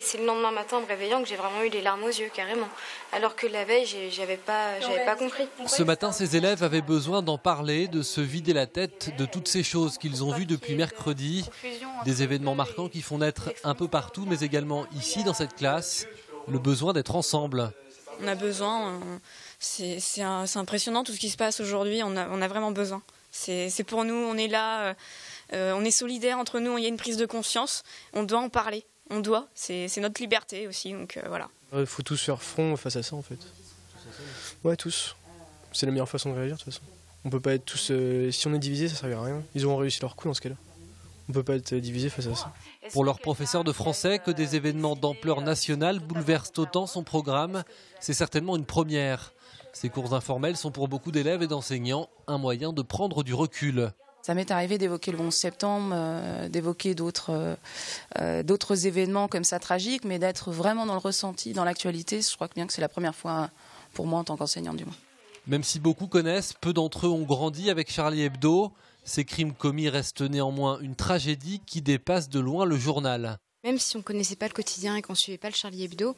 C'est le lendemain matin, en me réveillant, que j'ai vraiment eu les larmes aux yeux, carrément. Alors que la veille, j'avais pas compris. Ce matin, ces élèves avaient besoin d'en parler, de se vider la tête de toutes ces choses qu'ils ont vues depuis mercredi. Des événements marquants qui font naître un peu partout, mais également ici, dans cette classe, le besoin d'être ensemble. On a besoin, c'est impressionnant tout ce qui se passe aujourd'hui, on a vraiment besoin. C'est pour nous, on est là, on est solidaires entre nous, il y a une prise de conscience, on doit en parler. On doit, c'est notre liberté aussi, donc voilà. Il faut tous faire front face à ça en fait. Ouais, tous. C'est la meilleure façon de réagir de toute façon. On peut pas être tous... si on est divisé, ça ne servira à rien. Ils auront réussi leur coup dans ce cas-là. On peut pas être divisé face à ça. Pour leur professeur de français, que des événements d'ampleur nationale bouleversent autant son programme, c'est certainement une première. Ces cours informels sont pour beaucoup d'élèves et d'enseignants un moyen de prendre du recul. Ça m'est arrivé d'évoquer le 11 septembre, d'évoquer d'autres événements comme ça tragiques, mais d'être vraiment dans le ressenti, dans l'actualité, je crois bien que c'est la première fois pour moi en tant qu'enseignante du moins. Même si beaucoup connaissent, peu d'entre eux ont grandi avec Charlie Hebdo. Ces crimes commis restent néanmoins une tragédie qui dépasse de loin le journal. Même si on ne connaissait pas le quotidien et qu'on ne suivait pas le Charlie Hebdo,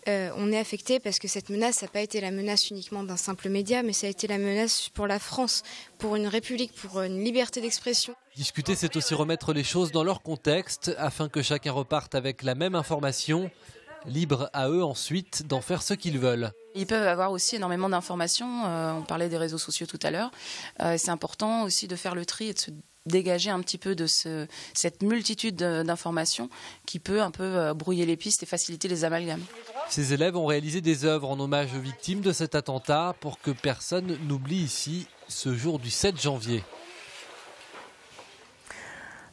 on est affecté parce que cette menace n'a pas été la menace uniquement d'un simple média, mais ça a été la menace pour la France, pour une république, pour une liberté d'expression. Discuter, c'est aussi remettre les choses dans leur contexte afin que chacun reparte avec la même information, libre à eux ensuite d'en faire ce qu'ils veulent. Ils peuvent avoir aussi énormément d'informations, on parlait des réseaux sociaux tout à l'heure, c'est important aussi de faire le tri et de se dégager un petit peu de cette multitude d'informations qui peut un peu brouiller les pistes et faciliter les amalgames. Ces élèves ont réalisé des œuvres en hommage aux victimes de cet attentat pour que personne n'oublie ici ce jour du 7 janvier.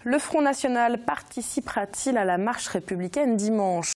Le Front National participera-t-il à la marche républicaine dimanche ?